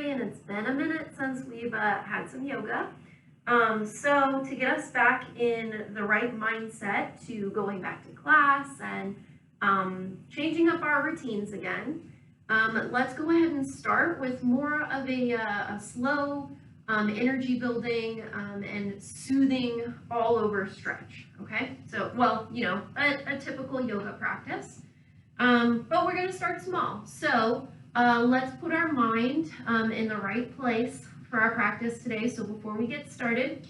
February and it's been a minute since we've had some yoga. So to get us back in the right mindset to going back to class and changing up our routines again, let's go ahead and start with more of a slow energy building and soothing all over stretch, okay? So, well, you know, a typical yoga practice, but we're gonna start small. So let's put our mind in the right place for our practice today. So before we get started,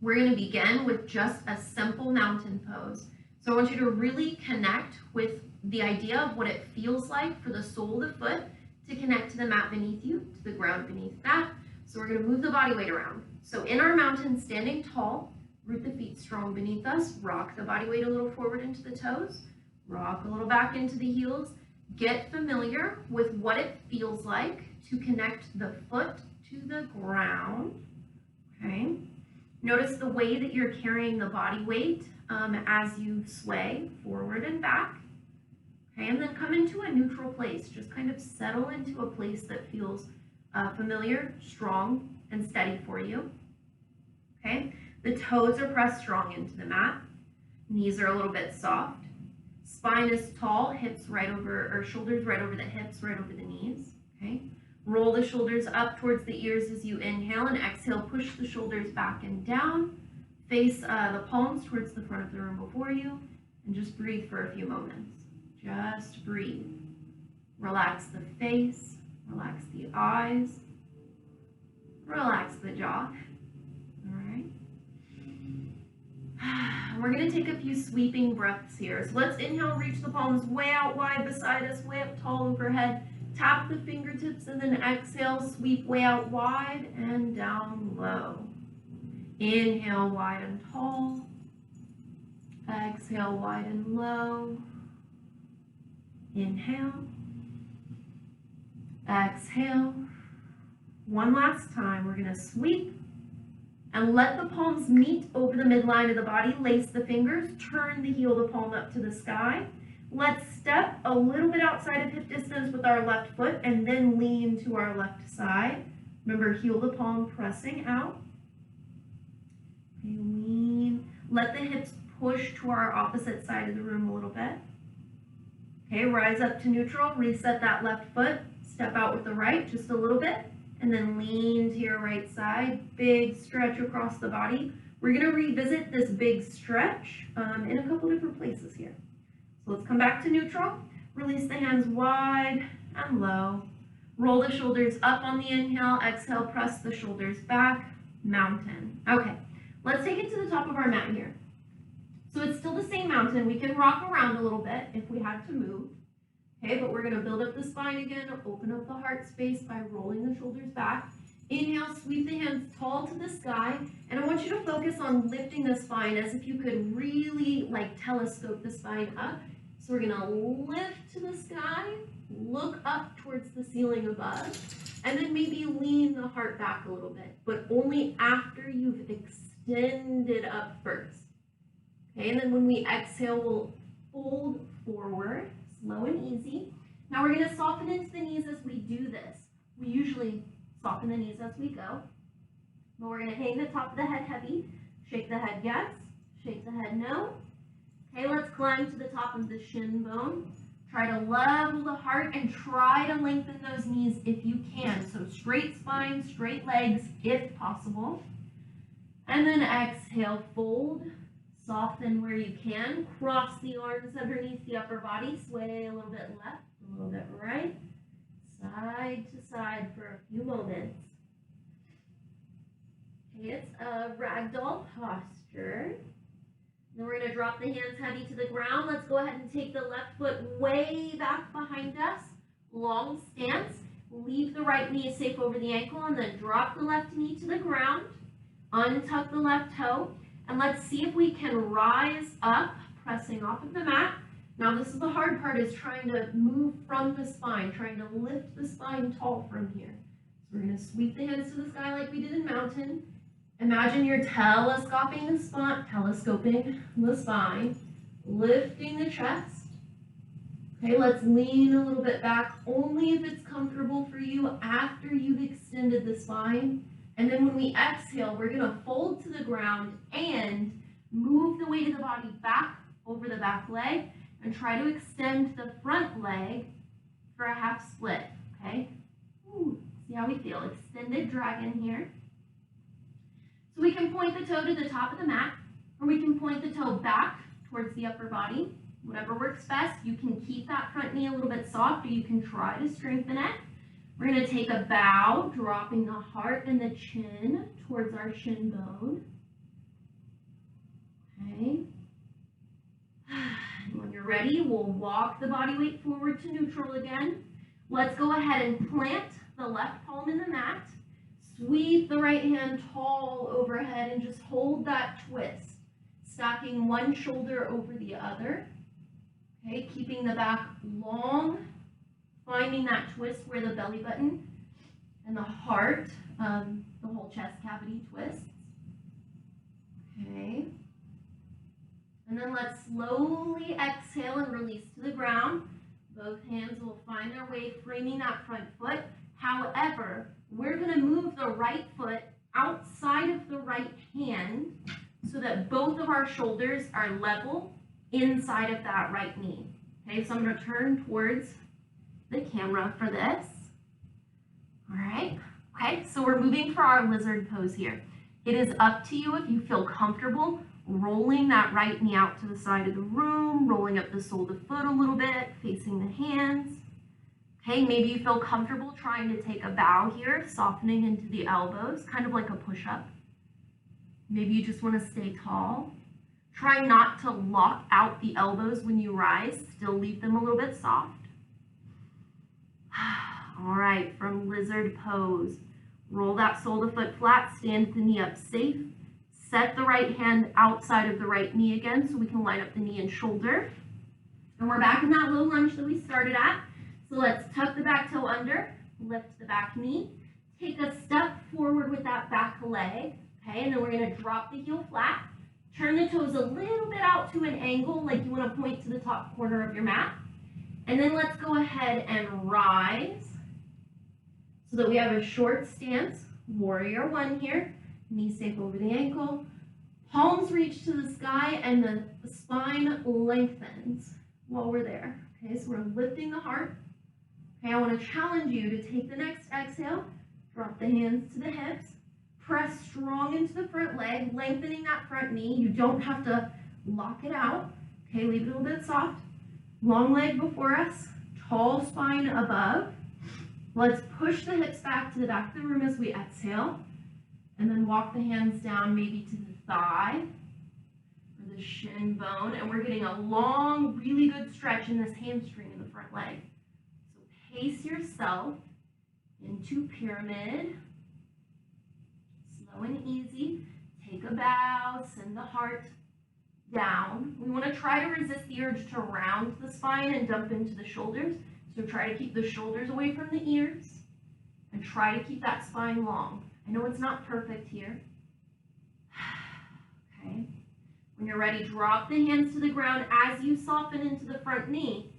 we're gonna begin with just a simple mountain pose. So I want you to really connect with the idea of what it feels like for the sole of the foot to connect to the mat beneath you, to the ground beneath that. So we're going to move the body weight around. So in our mountain, standing tall, root the feet strong beneath us, rock the body weight a little forward into the toes, rock a little back into the heels. Get familiar with what it feels like to connect the foot to the ground, okay? Notice the way that you're carrying the body weight as you sway forward and back. Okay, and then come into a neutral place. Just kind of settle into a place that feels familiar, strong, and steady for you. Okay, the toes are pressed strong into the mat. Knees are a little bit soft. Spine is tall, hips right over, or shoulders right over the hips, right over the knees. Okay, roll the shoulders up towards the ears as you inhale, and exhale, push the shoulders back and down. Face the palms towards the front of the room before you, and just breathe for a few moments. Just breathe. Relax the face, relax the eyes, relax the jaw. All right. We're going to take a few sweeping breaths here. So let's inhale, reach the palms way out wide beside us, way up tall overhead. Tap the fingertips and then exhale, sweep way out wide and down low. Inhale, wide and tall. Exhale, wide and low. Inhale, exhale. One last time, we're going to sweep and let the palms meet over the midline of the body. Lace the fingers, turn the heel of the palm up to the sky. Let's step a little bit outside of hip distance with our left foot and then lean to our left side. Remember, heel of the palm pressing out. Okay, lean. Let the hips push to our opposite side of the room a little bit. Okay, rise up to neutral, reset that left foot, step out with the right just a little bit, and then lean to your right side. Big stretch across the body. We're going to revisit this big stretch in a couple different places here. So let's come back to neutral. Release the hands wide and low. Roll the shoulders up on the inhale. Exhale, press the shoulders back. Mountain. Okay, let's take it to the top of our mat here. So it's still the same mountain. We can rock around a little bit if we had to move. Okay, but we're going to build up the spine again, open up the heart space by rolling the shoulders back. Inhale, sweep the hands tall to the sky, and I want you to focus on lifting the spine as if you could really like telescope the spine up. So we're going to lift to the sky, look up towards the ceiling above, and then maybe lean the heart back a little bit, but only after you've extended up first. Okay, and then when we exhale, we'll fold forward, slow and easy. Now we're going to soften into the knees as we do this. We usually soften the knees as we go. But we're going to hang the top of the head heavy. Shake the head yes, shake the head no. Okay, let's climb to the top of the shin bone. Try to level the heart and try to lengthen those knees if you can. So straight spine, straight legs if possible. And then exhale, fold. Soften where you can. Cross the arms underneath the upper body. Sway a little bit left, a little bit right. Side to side for a few moments. Okay, it's a ragdoll posture. Then we're going to drop the hands heavy to the ground. Let's go ahead and take the left foot way back behind us. Long stance. Leave the right knee safe over the ankle and then drop the left knee to the ground. Untuck the left toe. And let's see if we can rise up, pressing off of the mat. Now this is the hard part, is trying to move from the spine, trying to lift the spine tall from here. So we're going to sweep the hands to the sky like we did in mountain. Imagine you're telescoping the spine, lifting the chest. Okay, let's lean a little bit back, only if it's comfortable for you after you've extended the spine. And then when we exhale, we're gonna fold to the ground and move the weight of the body back over the back leg and try to extend the front leg for a half split, okay? Ooh, see how we feel, extended dragon here. So we can point the toe to the top of the mat, or we can point the toe back towards the upper body. Whatever works best. You can keep that front knee a little bit soft, or you can try to strengthen it. We're going to take a bow, dropping the heart and the chin towards our shin bone. Okay. And when you're ready, we'll walk the body weight forward to neutral again. Let's go ahead and plant the left palm in the mat. Sweep the right hand tall overhead and just hold that twist, stacking one shoulder over the other. Okay, keeping the back long, finding that twist where the belly button and the heart, the whole chest cavity twists. Okay. And then let's slowly exhale and release to the ground. Both hands will find their way, framing that front foot. However, we're going to move the right foot outside of the right hand so that both of our shoulders are level inside of that right knee. Okay, so I'm going to turn towards the camera for this. All right. Okay, so we're moving for our lizard pose here. It is up to you if you feel comfortable rolling that right knee out to the side of the room, rolling up the sole of the foot a little bit, facing the hands. Okay, maybe you feel comfortable trying to take a bow here, softening into the elbows, kind of like a push-up. Maybe you just want to stay tall. Try not to lock out the elbows when you rise, still leave them a little bit soft. All right, from lizard pose, roll that sole of the foot flat, stand the knee up safe. Set the right hand outside of the right knee again so we can line up the knee and shoulder. And we're back in that low lunge that we started at. So let's tuck the back toe under, lift the back knee, take a step forward with that back leg, okay? And then we're gonna drop the heel flat, turn the toes a little bit out to an angle like you wanna point to the top corner of your mat. And then let's go ahead and rise so that we have a short stance, warrior one here, knee safe over the ankle, palms reach to the sky and the spine lengthens while we're there. Okay, so we're lifting the heart. Okay, I want to challenge you to take the next exhale, drop the hands to the hips, press strong into the front leg, lengthening that front knee. You don't have to lock it out. Okay, leave it a little bit soft. Long leg before us, tall spine above. Let's push the hips back to the back of the room as we exhale, and then walk the hands down maybe to the thigh or the shin bone, and we're getting a long, really good stretch in this hamstring in the front leg. So pace yourself into pyramid, slow and easy. Take a bow, send the heart down. We want to try to resist the urge to round the spine and dump into the shoulders. So try to keep the shoulders away from the ears and try to keep that spine long. I know it's not perfect here. Okay. When you're ready, drop the hands to the ground as you soften into the front knee.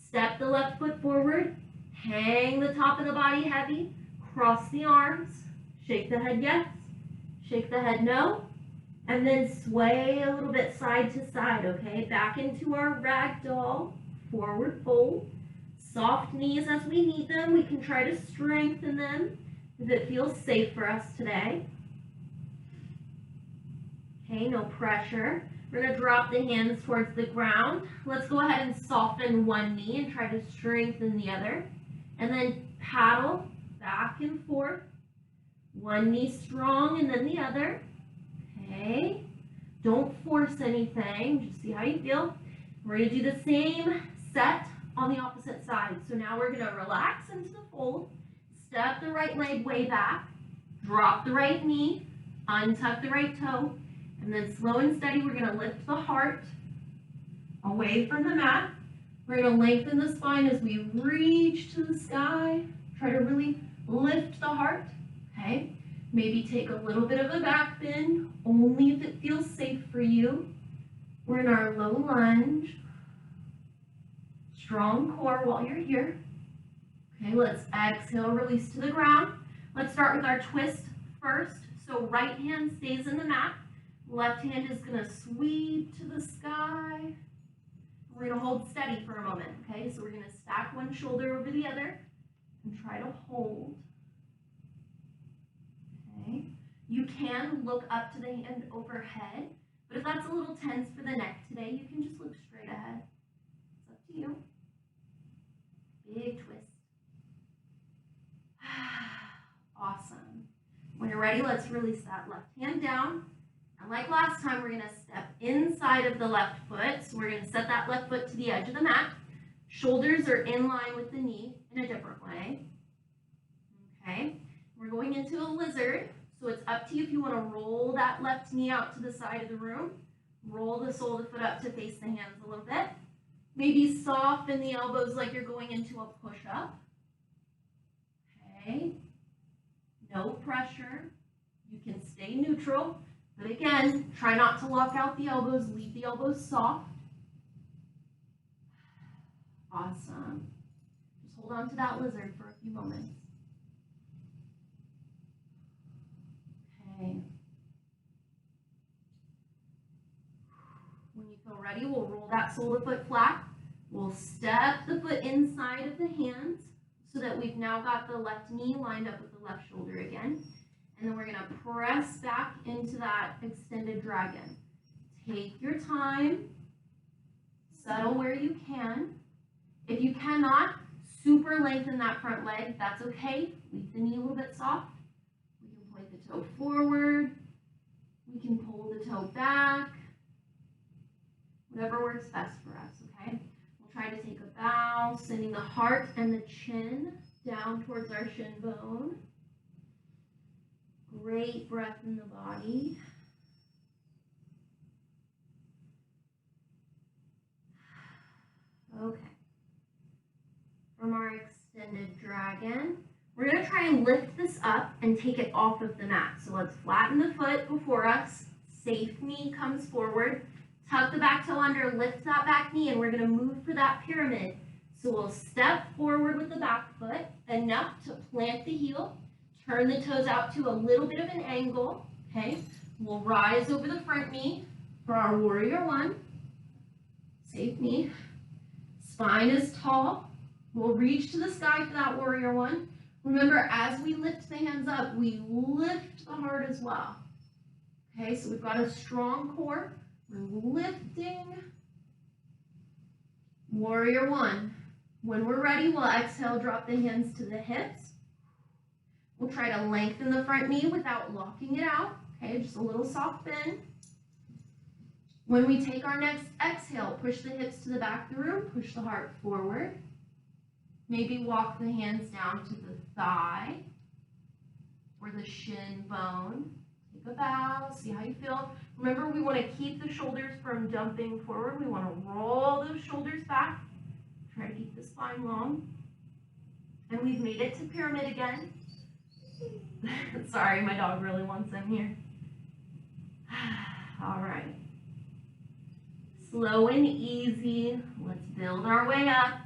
Step the left foot forward, hang the top of the body heavy, cross the arms, shake the head yes, shake the head no, and then sway a little bit side to side, okay? Back into our ragdoll, forward fold. Soft knees as we need them. We can try to strengthen them if it feels safe for us today. Okay, no pressure. We're going to drop the hands towards the ground. Let's go ahead and soften one knee and try to strengthen the other. And then paddle back and forth. One knee strong and then the other. Okay. Don't force anything. Just see how you feel. We're going to do the same set on the opposite side. So now we're going to relax into the fold. Step the right leg way back. Drop the right knee. Untuck the right toe. And then slow and steady, we're going to lift the heart away from the mat. We're going to lengthen the spine as we reach to the sky. Try to really lift the heart. Okay. Maybe take a little bit of a back bend, only if it feels safe for you. We're in our low lunge. strong core while you're here. Okay, let's exhale, release to the ground. Let's start with our twist first. So right hand stays in the mat. Left hand is gonna sweep to the sky. We're gonna hold steady for a moment, okay? So we're gonna stack one shoulder over the other and try to hold. Okay, you can look up to the hand overhead, but if that's a little tense for the neck today, you can just look straight ahead. It's up to you. Big twist. Awesome. When you're ready, let's release that left hand down. And like last time, we're gonna step inside of the left foot. So we're gonna set that left foot to the edge of the mat. Shoulders are in line with the knee in a different way. Okay, we're going into a lizard. So it's up to you if you wanna roll that left knee out to the side of the room. Roll the sole of the foot up to face the hands a little bit. Maybe soften the elbows like you're going into a push-up. Okay, no pressure. You can stay neutral. But again, try not to lock out the elbows, leave the elbows soft. Awesome. Just hold on to that lizard for a few moments. Okay. When you feel ready, we'll roll that sole of the foot flat. We'll step the foot inside of the hands so that we've now got the left knee lined up with the left shoulder again. And then we're gonna press back into that extended dragon. Take your time, settle where you can. If you cannot, super lengthen that front leg, that's okay. Leave the knee a little bit soft. We can point the toe forward. We can pull the toe back. Whatever works best for us, okay? We'll try to take a bow, sending the heart and the chin down towards our shin bone. Great breath in the body. Okay. From our extended dragon, we're going to try and lift this up and take it off of the mat. So let's flatten the foot before us. Safe knee comes forward. Tuck the back toe under, lift that back knee, and we're going to move for that pyramid. So we'll step forward with the back foot, enough to plant the heel. Turn the toes out to a little bit of an angle, okay? We'll rise over the front knee for our warrior one. Safe knee. Spine is tall. We'll reach to the sky for that warrior one. Remember, as we lift the hands up, we lift the heart as well. Okay, so we've got a strong core. We're lifting. Warrior one. When we're ready, we'll exhale, drop the hands to the hips. We'll try to lengthen the front knee without locking it out. Okay, just a little soft bend. When we take our next exhale, push the hips to the back of the room, push the heart forward. Maybe walk the hands down to the thigh or the shin bone. Take a bow, see how you feel. Remember, we want to keep the shoulders from jumping forward. We want to roll those shoulders back. Try to keep the spine long. And we've made it to pyramid again. Sorry, my dog really wants in here. All right. Slow and easy. Let's build our way up.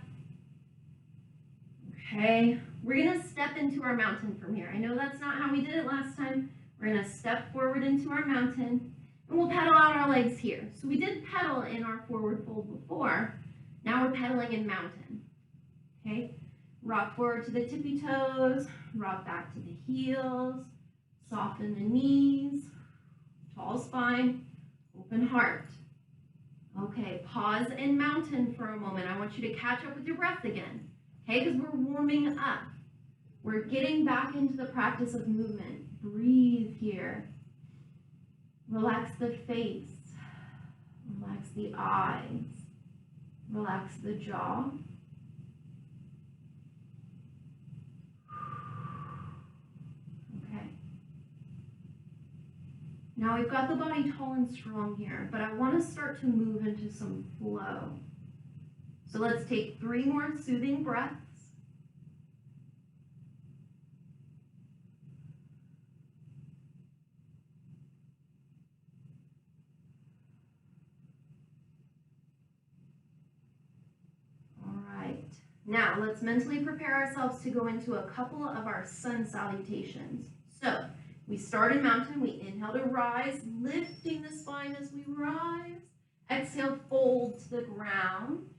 Okay, we're going to step into our mountain from here. I know that's not how we did it last time. We're going to step forward into our mountain, and we'll pedal out our legs here. So we did pedal in our forward fold before. Now we're pedaling in mountain. Okay, rock forward to the tippy toes, rock back to the heels, soften the knees, tall spine, open heart. Okay, pause in mountain for a moment. I want you to catch up with your breath again. Okay, because we're warming up. We're getting back into the practice of movement. Breathe here. Relax the face. Relax the eyes. Relax the jaw. Okay. Now we've got the body tall and strong here, but I want to start to move into some flow. So let's take 3 more soothing breaths. All Now, let's mentally prepare ourselves to go into a couple of our sun salutations. So, we start in mountain, we inhale to rise, lifting the spine as we rise. Exhale, fold to the ground.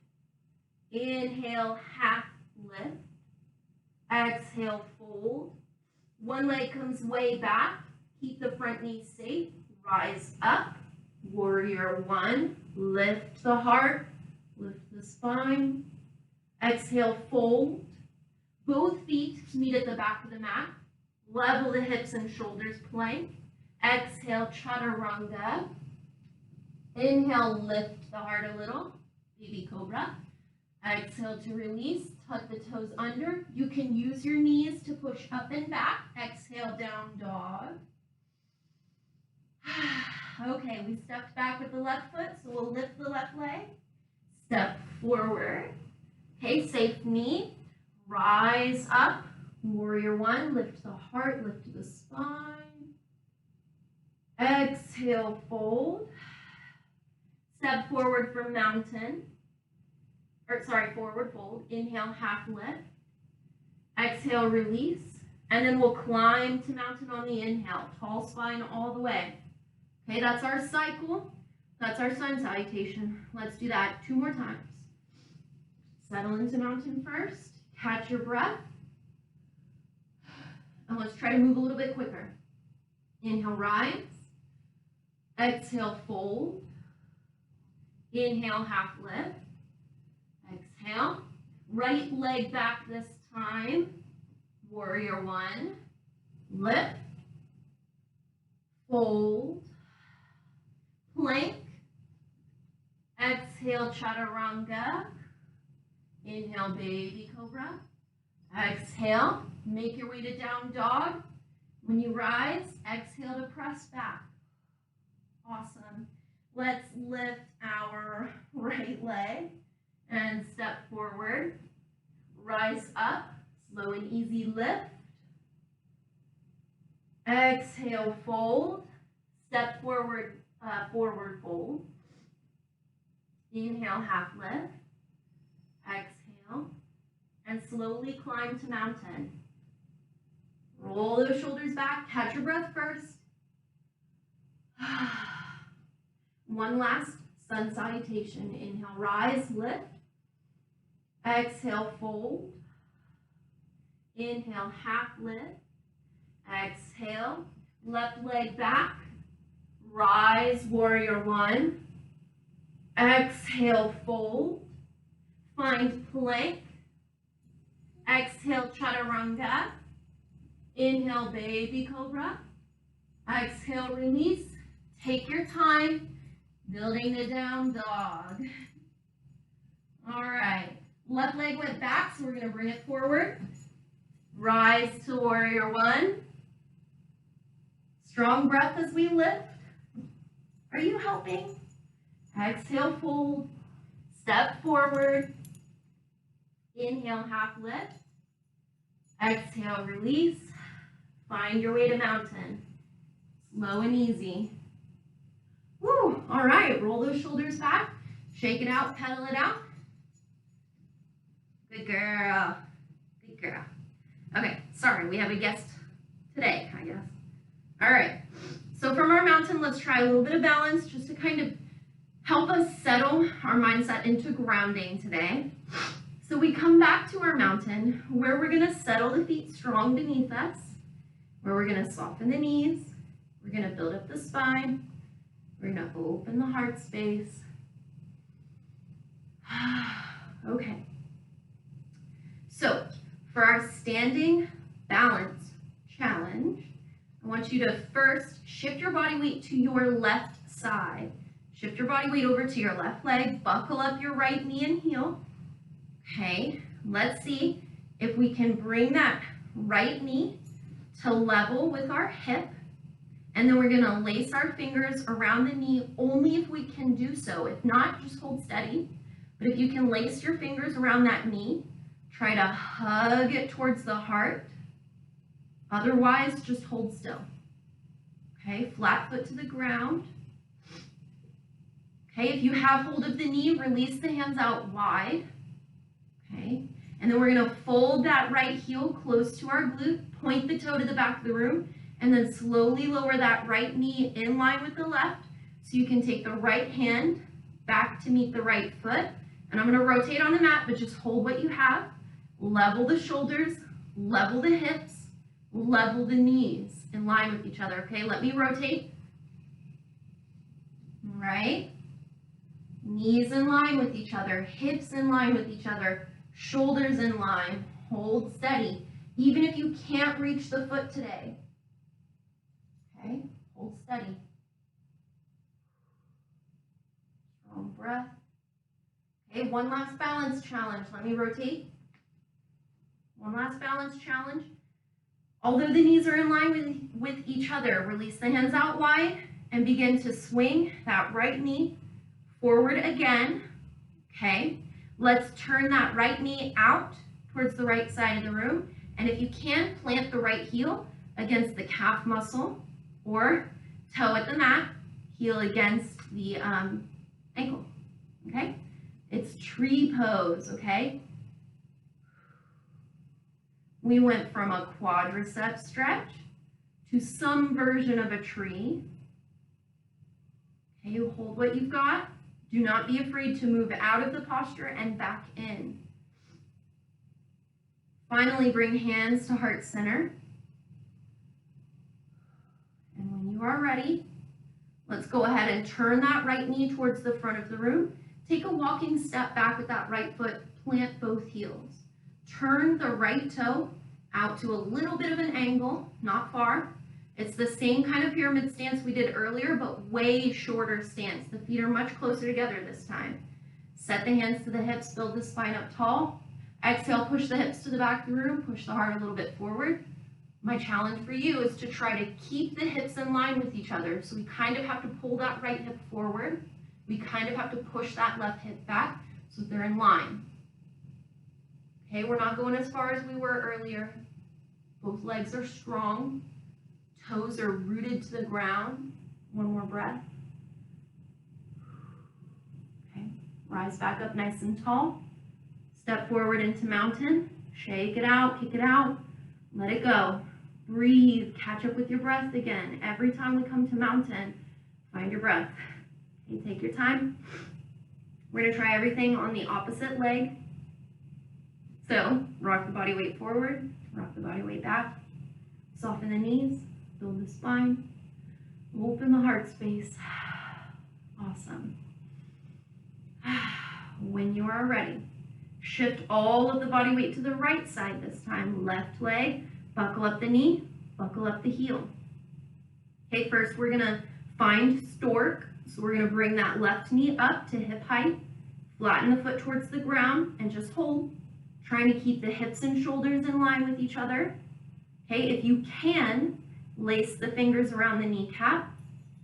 Inhale, half lift. Exhale, fold. One leg comes way back. Keep the front knee safe. Rise up. Warrior one. Lift the heart. Lift the spine. Exhale, fold. Both feet meet at the back of the mat. Level the hips and shoulders, plank. Exhale, chaturanga. Inhale, lift the heart a little. Baby cobra. Exhale to release. Tuck the toes under. You can use your knees to push up and back. Exhale, down dog. Okay, we stepped back with the left foot, so we'll lift the left leg. Step forward. Okay, safe knee. Rise up. Warrior one, lift the heart, lift the spine. Exhale, fold. Step forward for mountain. Forward fold. Inhale, half lift. Exhale, release. And then we'll climb to mountain on the inhale. Tall spine all the way. Okay, that's our cycle. That's our sun salutation. Let's do that 2 more times. Settle into mountain first. Catch your breath. And let's try to move a little bit quicker. Inhale, rise. Exhale, fold. Inhale, half lift. Exhale. Right leg back this time. Warrior one. Lift. Fold. Plank. Exhale, chaturanga. Inhale, baby cobra. Exhale, make your way to down dog. When you rise, exhale to press back. Awesome. Let's lift our right leg and step forward. Rise up, slow and easy lift. Exhale, fold. Step forward, forward fold. Inhale, half lift. Exhale. And slowly climb to mountain. Roll those shoulders back. Catch your breath first. One last sun salutation. Inhale, rise, lift. Exhale, fold. Inhale, half lift. Exhale, left leg back. Rise, warrior one. Exhale, fold. Find plank. Exhale, chaturanga. Inhale, baby cobra. Exhale, release. Take your time, building the down dog. All right, left leg went back, so we're gonna bring it forward. Rise to warrior one. Strong breath as we lift. Are you helping? Exhale, fold. Step forward. Inhale, half lift. Exhale, release. Find your way to mountain. Slow and easy. Woo! All right, roll those shoulders back. Shake it out, pedal it out. Good girl. Good girl. Okay, sorry, we have a guest today, I guess. All right, so from our mountain, let's try a little bit of balance just to kind of help us settle our mindset into grounding today. So we come back to our mountain where we're gonna settle the feet strong beneath us, where we're gonna soften the knees, we're gonna build up the spine, we're gonna open the heart space. Okay. So for our standing balance challenge, I want you to first shift your body weight to your left side. Shift your body weight over to your left leg, buckle up your right knee and heel. Okay, let's see if we can bring that right knee to level with our hip. And then we're gonna lace our fingers around the knee only if we can do so. If not, just hold steady. But if you can lace your fingers around that knee, try to hug it towards the heart. Otherwise, just hold still. Okay, flat foot to the ground. Okay, if you have hold of the knee, release the hands out wide. Okay, And then we're gonna fold that right heel close to our glute, point the toe to the back of the room, and then slowly lower that right knee in line with the left. So you can take the right hand back to meet the right foot. And I'm gonna rotate on the mat, but just hold what you have. Level the shoulders, level the hips, level the knees in line with each other, okay? Let me rotate. Right? Knees in line with each other, hips in line with each other, shoulders in line. Hold steady, even if you can't reach the foot today. Okay, hold steady. Strong breath. Okay, one last balance challenge. Let me rotate. One last balance challenge. Although the knees are in line with each other, release the hands out wide and begin to swing that right knee forward again. Okay, let's turn that right knee out towards the right side of the room. And if you can, plant the right heel against the calf muscle or toe at the mat, heel against the ankle, okay? It's tree pose, okay? We went from a quadricep stretch to some version of a tree. Okay, you hold what you've got. Do not be afraid to move out of the posture and back in. Finally, bring hands to heart center. And when you are ready, let's go ahead and turn that right knee towards the front of the room. Take a walking step back with that right foot, plant both heels. Turn the right toe out to a little bit of an angle, not far. It's the same kind of pyramid stance we did earlier, but way shorter stance. The feet are much closer together this time. Set the hands to the hips, build the spine up tall. Exhale, push the hips to the back of the room, push the heart a little bit forward. My challenge for you is to try to keep the hips in line with each other. So we kind of have to pull that right hip forward. We kind of have to push that left hip back so that they're in line. Okay, we're not going as far as we were earlier. Both legs are strong. Toes are rooted to the ground. One more breath. Okay, rise back up nice and tall. Step forward into mountain. Shake it out, kick it out. Let it go. Breathe, catch up with your breath again. Every time we come to mountain, find your breath. Okay, take your time. We're gonna try everything on the opposite leg. So, rock the body weight forward, rock the body weight back. Soften the knees, build the spine, open the heart space. Awesome. When you are ready, shift all of the body weight to the right side this time. Left leg, buckle up the knee, buckle up the heel. Okay, first we're gonna find stork. So we're gonna bring that left knee up to hip height, flatten the foot towards the ground, and just hold. Trying to keep the hips and shoulders in line with each other. Okay, if you can, lace the fingers around the kneecap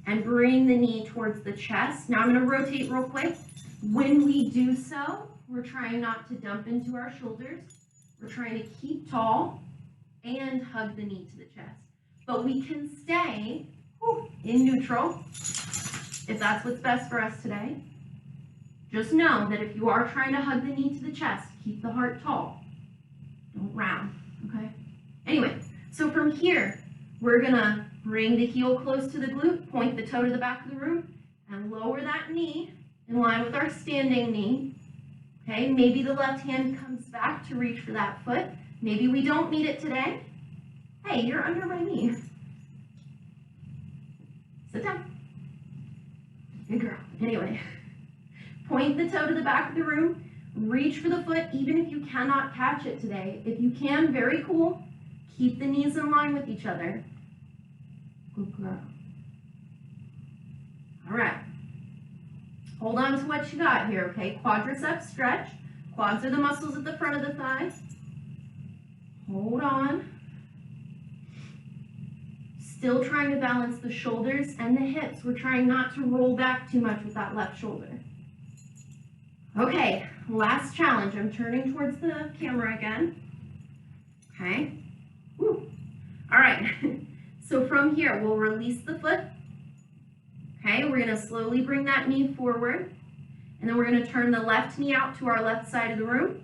and bring the knee towards the chest. Now I'm gonna rotate real quick. When we do so, we're trying not to dump into our shoulders. We're trying to keep tall and hug the knee to the chest. But we can stay in neutral if that's what's best for us today. Just know that if you are trying to hug the knee to the chest, keep the heart tall. Don't round, okay? Anyway, so from here, we're gonna bring the heel close to the glute, point the toe to the back of the room, and lower that knee in line with our standing knee. Okay, maybe the left hand comes back to reach for that foot. Maybe we don't need it today. Hey, you're under my knee. Sit down. Good girl. Anyway, point the toe to the back of the room. Reach for the foot, even if you cannot catch it today. If you can, very cool. Keep the knees in line with each other. Good girl. All right. Hold on to what you got here, okay? Quadriceps stretch. Quads are the muscles at the front of the thigh. Hold on. Still trying to balance the shoulders and the hips. We're trying not to roll back too much with that left shoulder. Okay, last challenge. I'm turning towards the camera again. Okay. Woo. All right. So from here, we'll release the foot. Okay, we're gonna slowly bring that knee forward. And then we're gonna turn the left knee out to our left side of the room.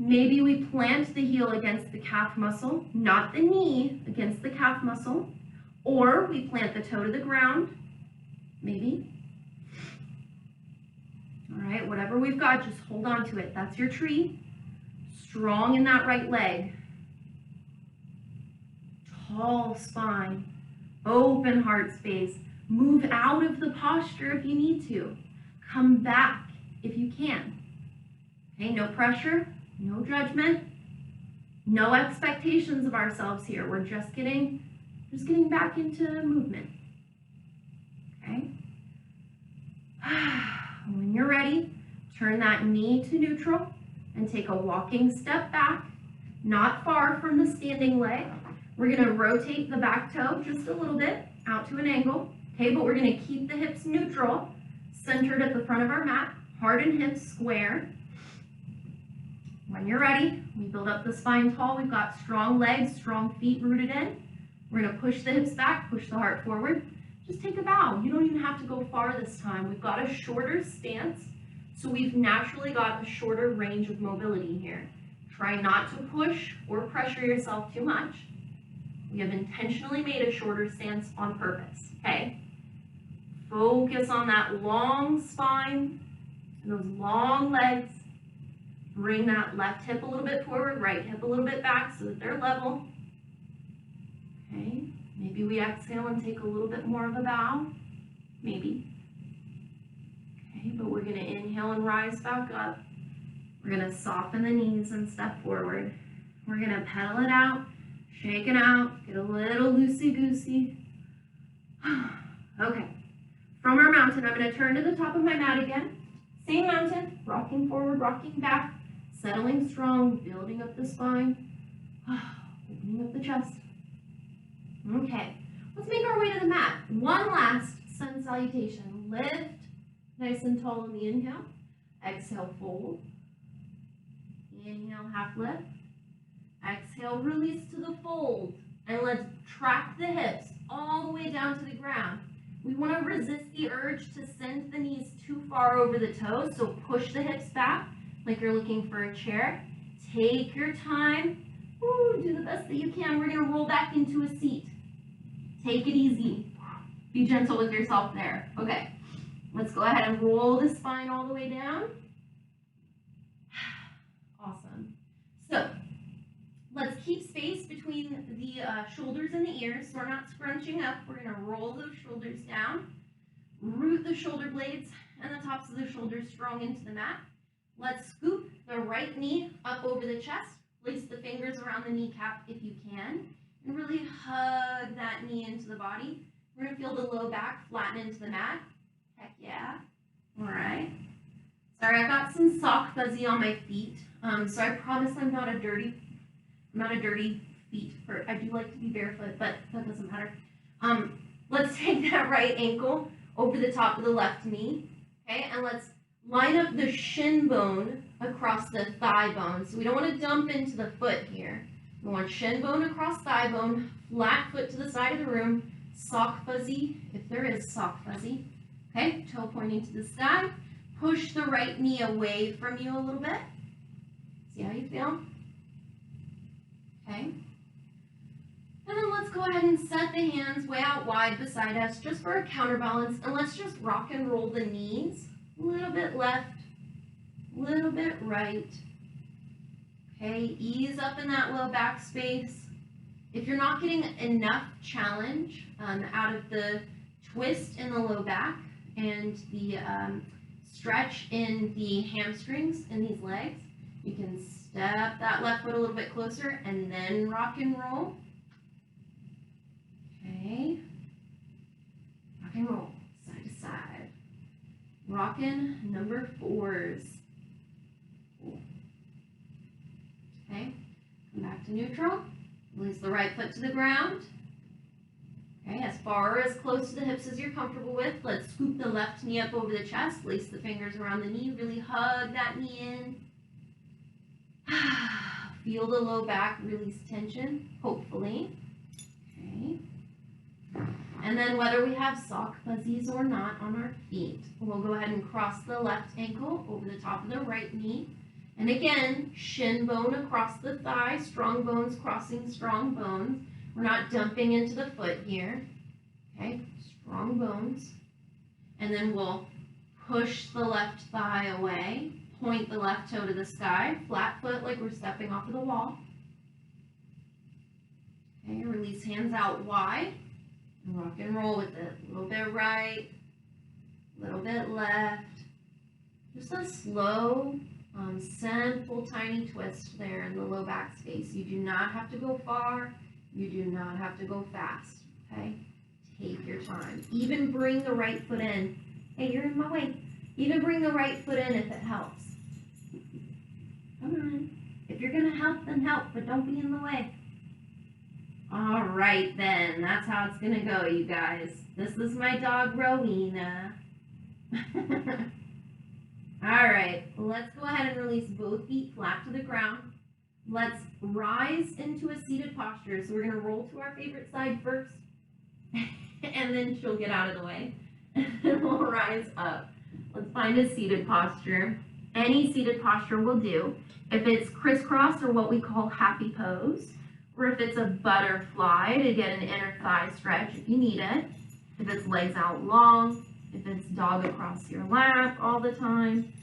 Maybe we plant the heel against the calf muscle, not the knee, against the calf muscle, or we plant the toe to the ground, maybe. All right, whatever we've got, just hold on to it. That's your tree. Strong in that right leg. Tall spine, open heart space. Move out of the posture if you need to. Come back if you can. Okay, no pressure, no judgment, no expectations of ourselves here. We're just getting back into movement. Okay? When you're ready, turn that knee to neutral and take a walking step back, not far from the standing leg. We're going to rotate the back toe just a little bit out to an angle. Okay, but we're going to keep the hips neutral, centered at the front of our mat, heart and hips square. When you're ready, we build up the spine tall. We've got strong legs, strong feet rooted in. We're going to push the hips back, push the heart forward. Just take a bow. You don't even have to go far this time. We've got a shorter stance, so we've naturally got a shorter range of mobility here. Try not to push or pressure yourself too much. We have intentionally made a shorter stance on purpose, okay? Focus on that long spine and those long legs. Bring that left hip a little bit forward, right hip a little bit back so that they're level. Okay, maybe we exhale and take a little bit more of a bow, maybe. Okay, but we're gonna inhale and rise back up. We're gonna soften the knees and step forward. We're gonna pedal it out, shake it out, get a little loosey-goosey. Okay, from our mountain, I'm gonna turn to the top of my mat again. Same mountain, rocking forward, rocking back, settling strong, building up the spine, opening up the chest. Okay, let's make our way to the mat. One last sun salutation. Lift, nice and tall on the inhale. Exhale, fold. Inhale, half lift. Exhale, release to the fold. And let's track the hips all the way down to the ground. We want to resist the urge to send the knees too far over the toes, so push the hips back like you're looking for a chair. Take your time. Ooh, do the best that you can. We're going to roll back into a seat. Take it easy. Be gentle with yourself there. Okay, let's go ahead and roll the spine all the way down. Awesome. So let's keep space between the shoulders and the ears so we're not scrunching up. We're going to roll those shoulders down, root the shoulder blades and the tops of the shoulders strong into the mat. Let's scoop the right knee up over the chest. Place the fingers around the kneecap if you can, and really hug that knee into the body. We're going to feel the low back flatten into the mat. Heck yeah. All right. Sorry, I got some sock fuzzy on my feet, so I promise I'm not a dirty feet. I do like to be barefoot, but that doesn't matter. Let's take that right ankle over the top of the left knee, okay? And let's line up the shin bone across the thigh bone. So we don't want to dump into the foot here. We want shin bone across thigh bone, flat foot to the side of the room, sock fuzzy, if there is sock fuzzy. Okay, toe pointing to the sky. Push the right knee away from you a little bit. See how you feel? Okay. And then let's go ahead and set the hands way out wide beside us just for a counterbalance. And let's just rock and roll the knees. A little bit left, a little bit right. Okay, ease up in that low back space. If you're not getting enough challenge out of the twist in the low back and the stretch in the hamstrings in these legs, you can step that left foot a little bit closer and then rock and roll. Okay, rock and roll, side to side. Rockin' number 4s. Cool. Okay, come back to neutral. Release the right foot to the ground. Okay, as far as close to the hips as you're comfortable with. Let's scoop the left knee up over the chest. Place the fingers around the knee. Really hug that knee in. Feel the low back release tension, hopefully. Okay. And then whether we have sock fuzzies or not on our feet, we'll go ahead and cross the left ankle over the top of the right knee. And again, shin bone across the thigh, strong bones crossing strong bones. We're not dumping into the foot here. Okay, strong bones. And then we'll push the left thigh away, point the left toe to the sky, flat foot like we're stepping off of the wall. Okay, release hands out wide, and rock and roll with it. A little bit right, a little bit left. Just a slow, simple, tiny twist there in the low back space. You do not have to go far. You do not have to go fast, okay? Take your time. Even bring the right foot in. Hey, you're in my way. Even bring the right foot in if it helps. Come on. If you're going to help, then help, but don't be in the way. All right, then. That's how it's going to go, you guys. This is my dog, Rowena. All right, let's go ahead and release both feet flat to the ground. Let's rise into a seated posture. So we're going to roll to our favorite side first, and then she'll get out of the way. And we'll rise up. Let's find a seated posture. Any seated posture will do. If it's crisscross, or what we call happy pose, or if it's a butterfly to get an inner thigh stretch if you need it, if it's legs out long, if it's dog across your lap all the time,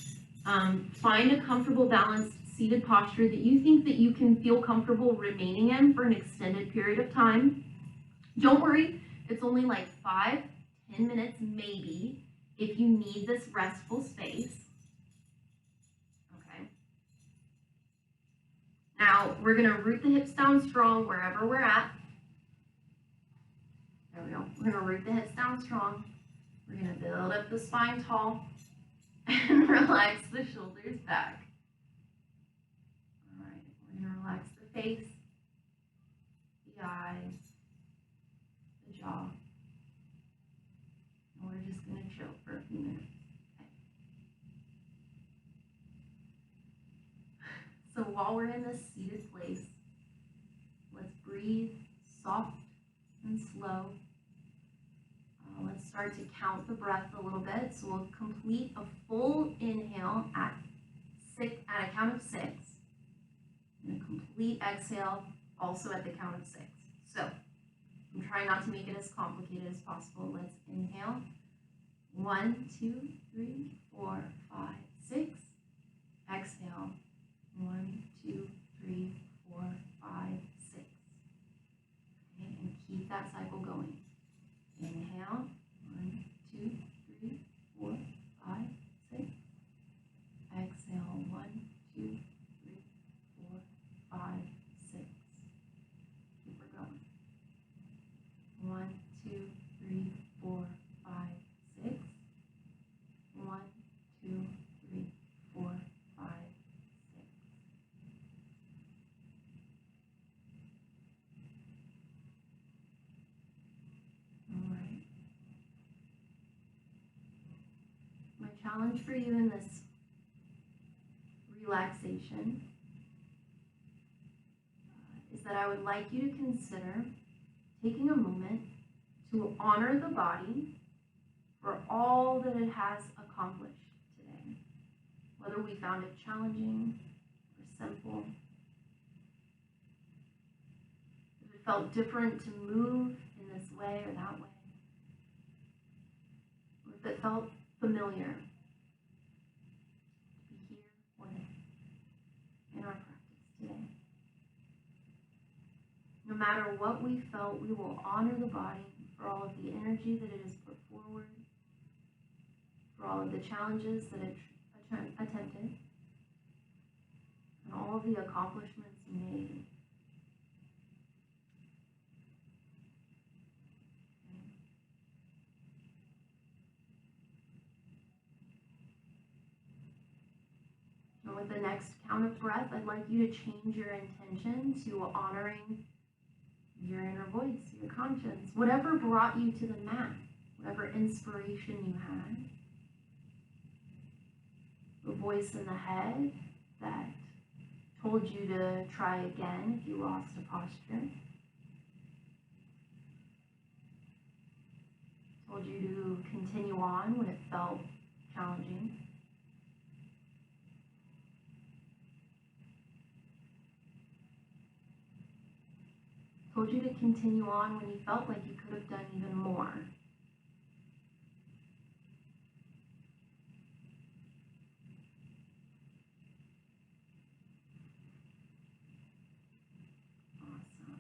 find a comfortable, balanced, seated posture that you think that you can feel comfortable remaining in for an extended period of time. Don't worry, it's only like 5-10 minutes maybe if you need this restful space. Okay. Now, we're going to root the hips down strong wherever we're at. There we go. We're going to root the hips down strong. We're going to build up the spine tall and relax the shoulders back. All right, we're going to relax the face, the eyes, the jaw. And we're just going to chill for a few minutes. Okay. So while we're in this seated place, let's breathe soft and slow. Let's start to count the breath a little bit. So we'll complete a full inhale at a count of 6, and a complete exhale also at the count of 6. So I'm trying not to make it as complicated as possible. Let's inhale. 1, 2, 3, 4, 5, 6. Exhale. 1, 2, 3, 4, 5, 6. Okay, and keep that cycle going. Inhale, 1, 2, 3, 4, 5, 6. Exhale, 1, 2, 3, 4, 5, 6. Keep her going. 1, 2, 3, 4, 5, 6. 1, 2, 3, 4, 5, 6. All right. My challenge for you in this relaxation is that I would like you to consider taking a moment to honor the body for all that it has accomplished today, whether we found it challenging or simple, if it felt different to move in this way or that way, or if it felt familiar to be here or there in our practice today. No matter what we felt, we will honor the body for all of the energy that it has put forward, for all of the challenges that it attempted, and all of the accomplishments made. And with the next count of breath, I'd like you to change your intention to honoring your inner voice, your conscience, whatever brought you to the mat, whatever inspiration you had. The voice in the head that told you to try again if you lost a posture. Told you to continue on when it felt challenging. told you to continue on when you felt like you could have done even more. Awesome.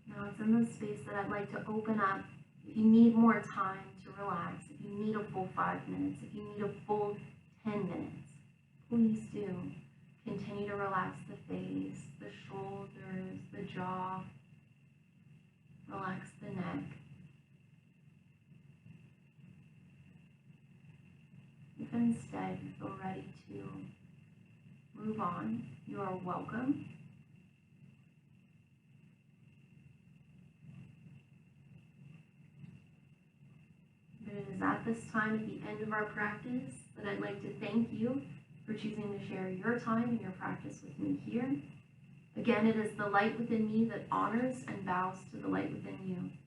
Now it's in this space that I'd like to open up. If you need more time to relax, if you need a full 5 minutes, if you need a full 10 minutes, please do continue to relax the face, the shoulders, the jaw. Relax the neck. If instead you feel ready to move on, you are welcome. But it is at this time, at the end of our practice, that I'd like to thank you for choosing to share your time and your practice with me here. Again, it is the light within me that honors and bows to the light within you.